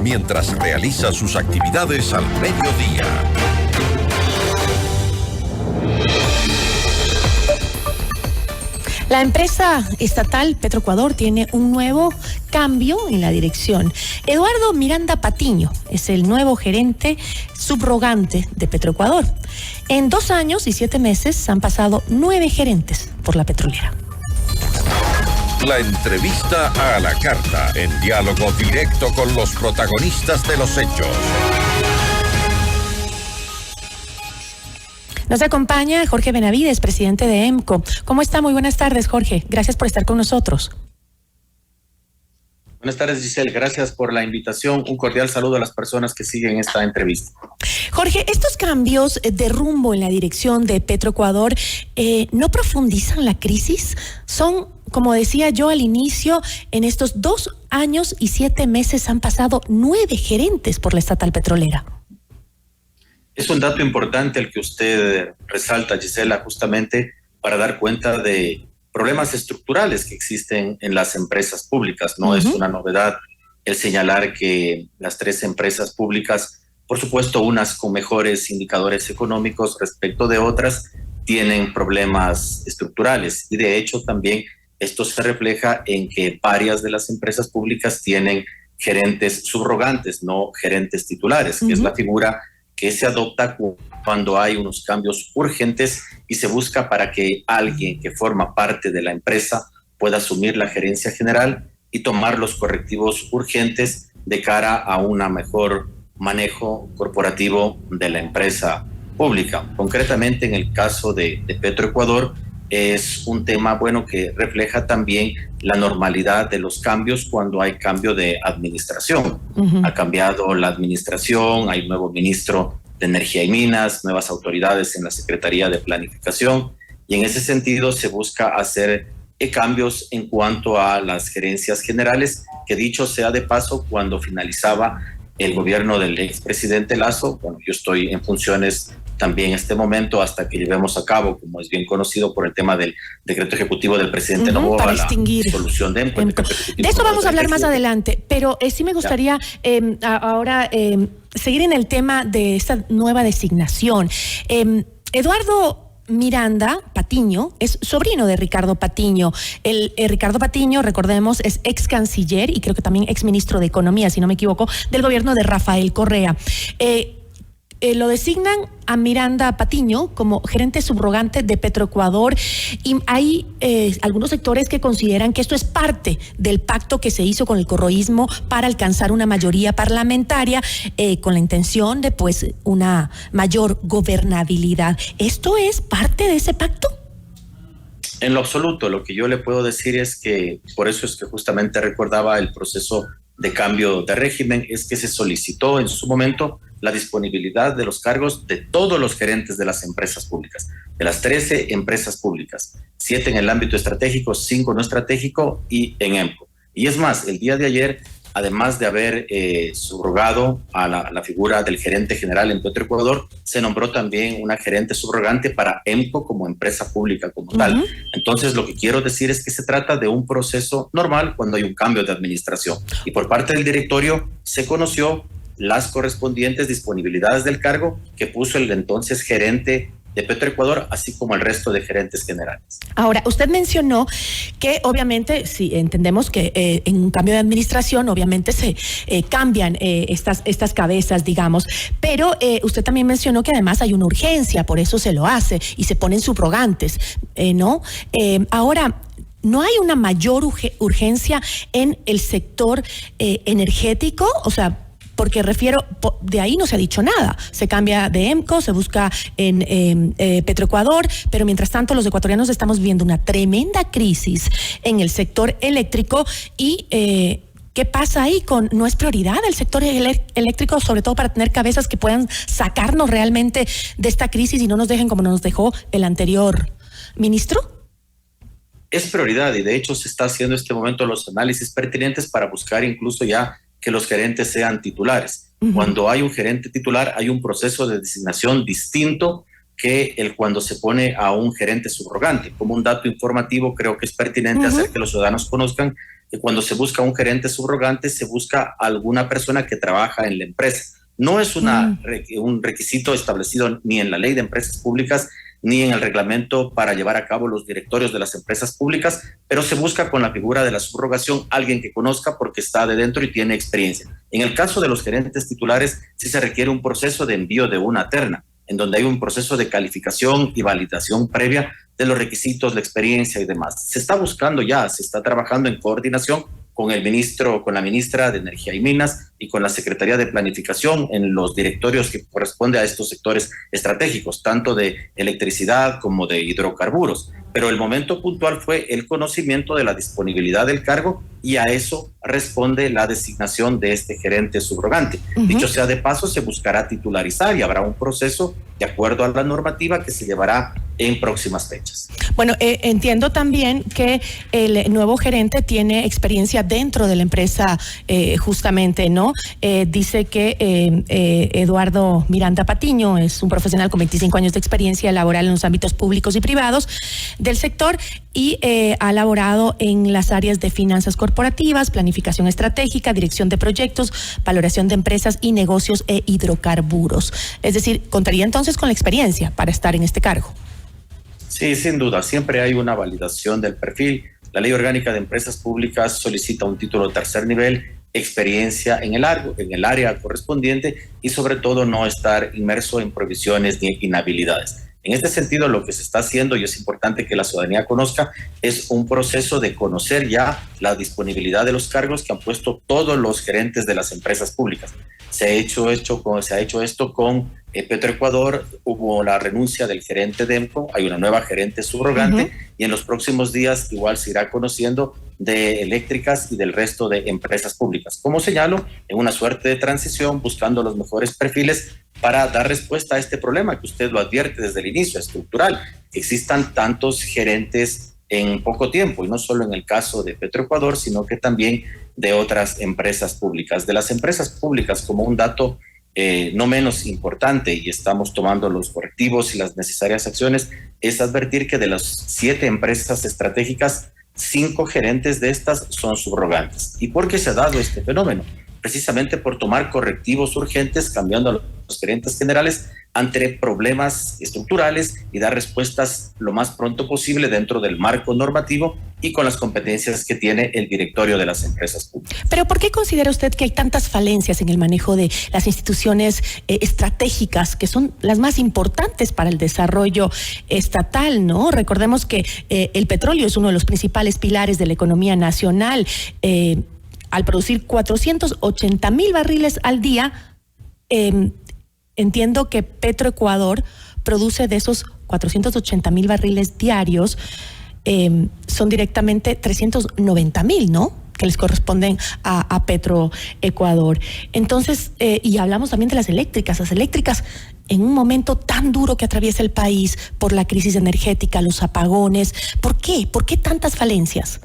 mientras realiza sus actividades al mediodía. La empresa estatal Petroecuador tiene un nuevo cambio en la dirección. Eduardo Miranda Patiño es el nuevo gerente subrogante de Petroecuador. En 2 años y 7 meses han pasado 9 gerentes por la petrolera. La entrevista a la carta, en diálogo directo con los protagonistas de los hechos. Nos acompaña Jorge Benavides, presidente de EMCO. ¿Cómo está? Muy buenas tardes, Jorge. Gracias por estar con nosotros. Buenas tardes, Giselle. Gracias por la invitación. Un cordial saludo a las personas que siguen esta entrevista. Jorge, estos cambios de rumbo en la dirección de Petroecuador ¿no profundizan la crisis? Son, como decía yo al inicio, en estos 2 años y 7 meses han pasado 9 gerentes por la estatal petrolera. Es un dato importante el que usted resalta, Gisela, justamente para dar cuenta de problemas estructurales que existen en las empresas públicas. No es una novedad el señalar que las 3 empresas públicas, por supuesto unas con mejores indicadores económicos respecto de otras, tienen problemas estructurales. Y de hecho también esto se refleja en que varias de las empresas públicas tienen gerentes subrogantes, no gerentes titulares, que es la figura que se adopta cuando hay unos cambios urgentes y se busca para que alguien que forma parte de la empresa pueda asumir la gerencia general y tomar los correctivos urgentes de cara a un mejor manejo corporativo de la empresa pública. Concretamente, en el caso de Petroecuador, es un tema bueno que refleja también la normalidad de los cambios cuando hay cambio de administración. Ha cambiado la administración, hay nuevo ministro de Energía y Minas, nuevas autoridades en la Secretaría de Planificación, y en ese sentido se busca hacer cambios en cuanto a las gerencias generales, que dicho sea de paso, cuando finalizaba el gobierno del expresidente Lasso, bueno, yo estoy en funciones también en este momento hasta que llevemos a cabo, como es bien conocido por el tema del decreto ejecutivo del presidente Noboa, para extinguir la solución de EMCO. De eso vamos a hablar más adelante, pero sí me gustaría ahora seguir en el tema de esta nueva designación. Eduardo Miranda Patiño es sobrino de Ricardo Patiño. Ricardo Patiño, recordemos, es ex canciller y creo que también ex ministro de Economía, si no me equivoco, del gobierno de Rafael Correa. Lo designan a Miranda Patiño como gerente subrogante de Petroecuador, y hay algunos sectores que consideran que esto es parte del pacto que se hizo con el correísmo para alcanzar una mayoría parlamentaria con la intención de una mayor gobernabilidad. ¿Esto es parte de ese pacto? En lo absoluto, lo que yo le puedo decir es que, por eso es que justamente recordaba el proceso de cambio de régimen, es que se solicitó en su momento la disponibilidad de los cargos de todos los gerentes de las empresas públicas, de las 13 empresas públicas, 7 en el ámbito estratégico, 5 no estratégico y en EMCO. Y es más, el día de ayer, además de haber subrogado a la figura del gerente general en Petroecuador, se nombró también una gerente subrogante para EMCO como empresa pública como tal. Entonces, lo que quiero decir es que se trata de un proceso normal cuando hay un cambio de administración. Y por parte del directorio se conoció las correspondientes disponibilidades del cargo que puso el entonces gerente de Petroecuador, así como el resto de gerentes generales. Ahora, usted mencionó que obviamente, sí, entendemos que en un cambio de administración obviamente se cambian estas cabezas, digamos, pero usted también mencionó que además hay una urgencia, por eso se lo hace y se ponen subrogantes, ¿no? Ahora, ¿no hay una mayor urgencia en el sector energético? O sea, porque de ahí no se ha dicho nada. Se cambia de EMCO, se busca en Petroecuador, pero mientras tanto los ecuatorianos estamos viviendo una tremenda crisis en el sector eléctrico y ¿qué pasa ahí? ¿No es prioridad el sector eléctrico, sobre todo para tener cabezas que puedan sacarnos realmente de esta crisis y no nos dejen como nos dejó el anterior ministro? Es prioridad y de hecho se está haciendo en este momento los análisis pertinentes para buscar incluso ya que los gerentes sean titulares. Cuando hay un gerente titular hay un proceso de designación distinto que cuando se pone a un gerente subrogante. Como un dato informativo, creo que es pertinente hacer que los ciudadanos conozcan que cuando se busca un gerente subrogante, se busca alguna persona que trabaja en la empresa. No es un requisito establecido ni en la ley de empresas públicas ni en el reglamento para llevar a cabo los directorios de las empresas públicas, pero se busca con la figura de la subrogación alguien que conozca porque está de dentro y tiene experiencia. En el caso de los gerentes titulares, sí se requiere un proceso de envío de una terna, en donde hay un proceso de calificación y validación previa de los requisitos, la experiencia y demás. Se está buscando ya, se está trabajando en coordinación con el ministro, con la ministra de Energía y Minas y con la Secretaría de Planificación en los directorios que corresponde a estos sectores estratégicos, tanto de electricidad como de hidrocarburos. Pero el momento puntual fue el conocimiento de la disponibilidad del cargo y a eso responde la designación de este gerente subrogante. Dicho sea de paso, se buscará titularizar y habrá un proceso de acuerdo a la normativa que se llevará en próximas fechas. Bueno, entiendo también que el nuevo gerente tiene experiencia dentro de la empresa, justamente, ¿no? Dice que Eduardo Miranda Patiño es un profesional con 25 años de experiencia laboral en los ámbitos públicos y privados del sector y ha laborado en las áreas de finanzas corporativas, planificación estratégica, dirección de proyectos, valoración de empresas y negocios e hidrocarburos. Es decir, contaría entonces con la experiencia para estar en este cargo. Sí, sin duda, siempre hay una validación del perfil. La Ley Orgánica de Empresas Públicas solicita un título de tercer nivel, experiencia en el área correspondiente y sobre todo no estar inmerso en prohibiciones ni inhabilidades. En este sentido, lo que se está haciendo, y es importante que la ciudadanía conozca, es un proceso de conocer ya la disponibilidad de los cargos que han puesto todos los gerentes de las empresas públicas. Se ha hecho esto con Petroecuador, hubo la renuncia del gerente de EMCO, hay una nueva gerente subrogante y en los próximos días igual se irá conociendo de eléctricas y del resto de empresas públicas. Como señalo, en una suerte de transición, buscando los mejores perfiles para dar respuesta a este problema que usted lo advierte desde el inicio, estructural, que existan tantos gerentes en poco tiempo, y no solo en el caso de Petroecuador, sino que también de otras empresas públicas. De las empresas públicas, como un dato no menos importante, y estamos tomando los correctivos y las necesarias acciones, es advertir que de las 7 empresas estratégicas, 5 gerentes de estas son subrogantes. ¿Y por qué se ha dado este fenómeno? Precisamente por tomar correctivos urgentes, cambiando a los gerentes generales ante problemas estructurales y dar respuestas lo más pronto posible dentro del marco normativo y con las competencias que tiene el directorio de las empresas públicas. Pero ¿por qué considera usted que hay tantas falencias en el manejo de las instituciones estratégicas, que son las más importantes para el desarrollo estatal, ¿no? Recordemos que el petróleo es uno de los principales pilares de la economía nacional. Al producir 480,000 barriles al día, entiendo que Petroecuador produce de esos 480,000 barriles diarios, son directamente 390,000, ¿no? Que les corresponden a Petroecuador. Entonces, y hablamos también de las eléctricas en un momento tan duro que atraviesa el país por la crisis energética, los apagones. ¿Por qué? ¿Por qué tantas falencias?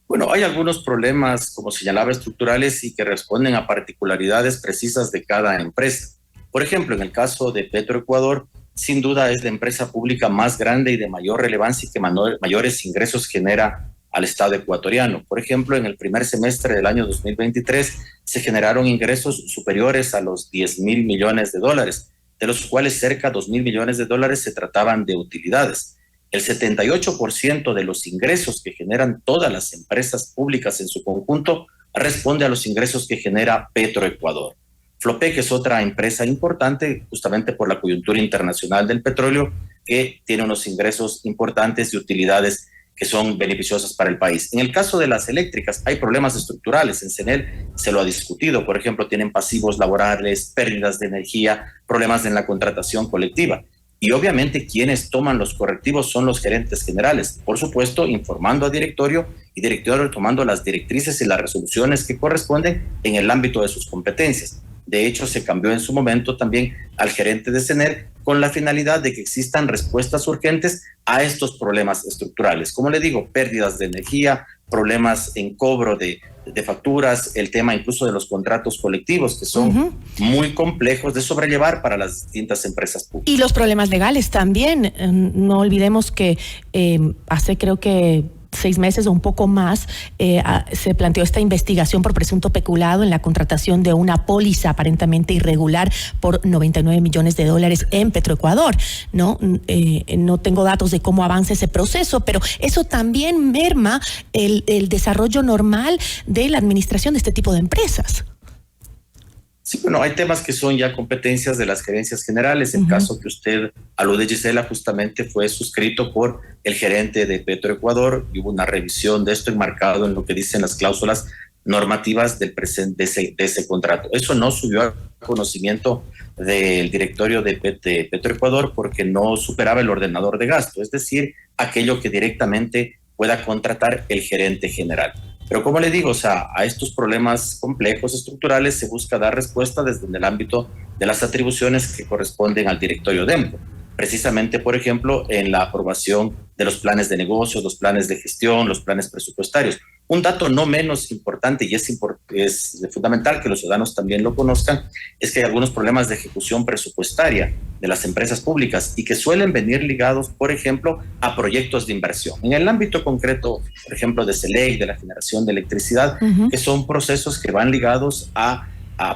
Bueno, hay algunos problemas, como señalaba, estructurales y que responden a particularidades precisas de cada empresa. Por ejemplo, en el caso de Petroecuador, sin duda es la empresa pública más grande y de mayor relevancia y que mayores ingresos genera al Estado ecuatoriano. Por ejemplo, en el primer semestre del año 2023 se generaron ingresos superiores a los 10,000 millones de dólares, de los cuales cerca de 2,000 millones de dólares se trataban de utilidades. El 78% de los ingresos que generan todas las empresas públicas en su conjunto responde a los ingresos que genera Petroecuador. Flopec es otra empresa importante justamente por la coyuntura internacional del petróleo que tiene unos ingresos importantes y utilidades que son beneficiosas para el país. En el caso de las eléctricas hay problemas estructurales. En CENEL se lo ha discutido. Por ejemplo, tienen pasivos laborales, pérdidas de energía, problemas en la contratación colectiva. Y obviamente quienes toman los correctivos son los gerentes generales, por supuesto informando a directorio y directorio tomando las directrices y las resoluciones que corresponden en el ámbito de sus competencias. De hecho, se cambió en su momento también al gerente de CENER con la finalidad de que existan respuestas urgentes a estos problemas estructurales. Como le digo, pérdidas de energía, problemas en cobro de facturas, el tema incluso de los contratos colectivos que son muy complejos de sobrellevar para las distintas empresas públicas. Y los problemas legales también. No olvidemos que hace creo que 6 meses o un poco más, se planteó esta investigación por presunto peculado en la contratación de una póliza aparentemente irregular por $99 millones en Petroecuador, ¿no? No tengo datos de cómo avanza ese proceso, pero eso también merma el desarrollo normal de la administración de este tipo de empresas. Sí, bueno, hay temas que son ya competencias de las gerencias generales. El caso que usted alude, Gisela, justamente fue suscrito por el gerente de Petroecuador y hubo una revisión de esto enmarcado en lo que dicen las cláusulas normativas del presente de ese contrato. Eso no subió a conocimiento del directorio de Petroecuador porque no superaba el ordenador de gasto, es decir, aquello que directamente pueda contratar el gerente general. Pero como le digo, o sea, a estos problemas complejos estructurales se busca dar respuesta desde el ámbito de las atribuciones que corresponden al directorio de EMCO. Precisamente, por ejemplo, en la aprobación de los planes de negocio, los planes de gestión, los planes presupuestarios. Un dato no menos importante y es fundamental que los ciudadanos también lo conozcan, es que hay algunos problemas de ejecución presupuestaria de las empresas públicas y que suelen venir ligados, por ejemplo, a proyectos de inversión. En el ámbito concreto, por ejemplo, de CELEC, de la generación de electricidad, que son procesos que van ligados a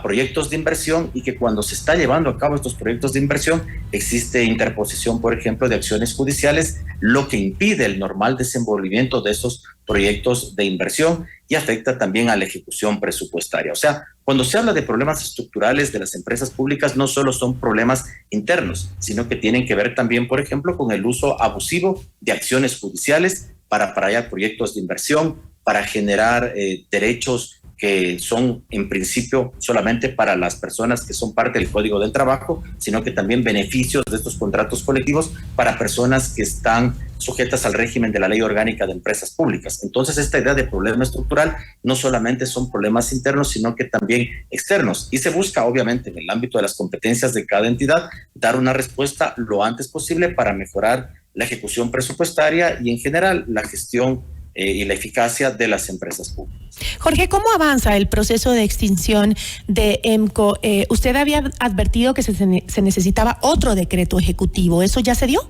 proyectos de inversión y que cuando se está llevando a cabo estos proyectos de inversión existe interposición, por ejemplo, de acciones judiciales, lo que impide el normal desenvolvimiento de esos proyectos de inversión y afecta también a la ejecución presupuestaria. O sea, cuando se habla de problemas estructurales de las empresas públicas, no solo son problemas internos, sino que tienen que ver también, por ejemplo, con el uso abusivo de acciones judiciales para hallar proyectos de inversión, para generar derechos que son en principio solamente para las personas que son parte del Código del Trabajo, sino que también beneficios de estos contratos colectivos para personas que están sujetas al régimen de la Ley Orgánica de Empresas Públicas. Entonces, esta idea de problema estructural no solamente son problemas internos, sino que también externos. Y se busca, obviamente, en el ámbito de las competencias de cada entidad, dar una respuesta lo antes posible para mejorar la ejecución presupuestaria y, en general, la gestión y la eficacia de las empresas públicas. Jorge, ¿cómo avanza el proceso de extinción de EMCO? Usted había advertido que se necesitaba otro decreto ejecutivo. ¿Eso ya se dio?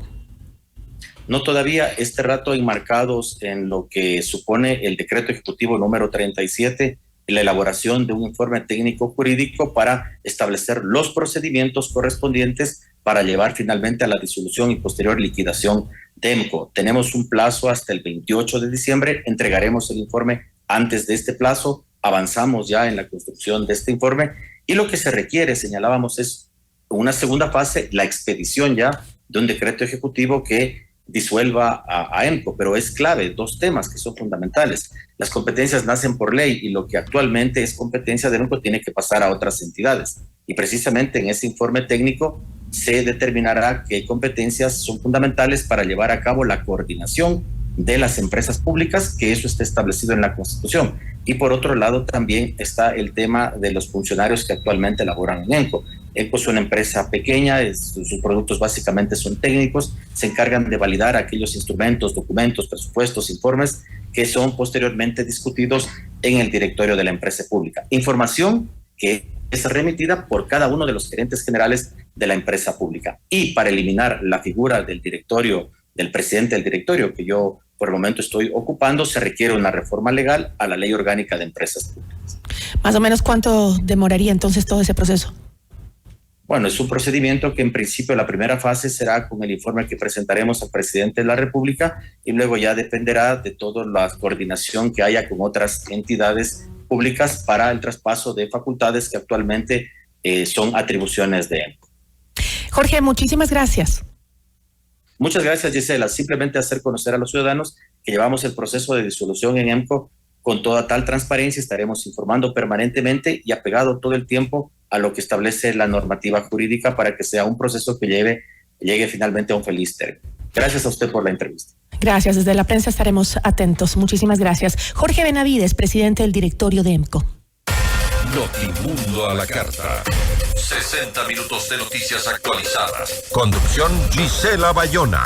No todavía. Este rato enmarcados en lo que supone el decreto ejecutivo número 37, la elaboración de un informe técnico jurídico para establecer los procedimientos correspondientes para llevar finalmente a la disolución y posterior liquidación de EMCO. Tenemos un plazo hasta el 28 de diciembre, entregaremos el informe antes de este plazo, avanzamos ya en la construcción de este informe y lo que se requiere, señalábamos, es una segunda fase, la expedición ya de un decreto ejecutivo que disuelva a EMCO, pero es clave, 2 temas que son fundamentales. Las competencias nacen por ley y lo que actualmente es competencia de EMCO tiene que pasar a otras entidades. Y precisamente en ese informe técnico se determinará qué competencias son fundamentales para llevar a cabo la coordinación de las empresas públicas, que eso está establecido en la Constitución. Y por otro lado también está el tema de los funcionarios que actualmente laboran en EMCO. EMCO es una empresa pequeña, sus productos básicamente son técnicos, se encargan de validar aquellos instrumentos, documentos, presupuestos, informes que son posteriormente discutidos en el directorio de la empresa pública. Información que es remitida por cada uno de los gerentes generales de la empresa pública. Y para eliminar la figura del directorio, del presidente del directorio, que yo por el momento estoy ocupando, se requiere una reforma legal a la Ley Orgánica de Empresas Públicas. ¿Más o menos cuánto demoraría entonces todo ese proceso? Bueno, es un procedimiento que en principio la primera fase será con el informe que presentaremos al presidente de la República y luego ya dependerá de toda la coordinación que haya con otras entidades públicas para el traspaso de facultades que actualmente son atribuciones de EMCO. Jorge, muchísimas gracias. Muchas gracias, Gisela. Simplemente hacer conocer a los ciudadanos que llevamos el proceso de disolución en EMCO con toda tal transparencia. Estaremos informando permanentemente y apegado todo el tiempo a lo que establece la normativa jurídica para que sea un proceso que llegue finalmente a un feliz término. Gracias a usted por la entrevista. Gracias. Desde la prensa estaremos atentos. Muchísimas gracias. Jorge Benavides, presidente del directorio de EMCO. Notimundo a la carta. 60 minutos de noticias actualizadas. Conducción Gisela Bayona.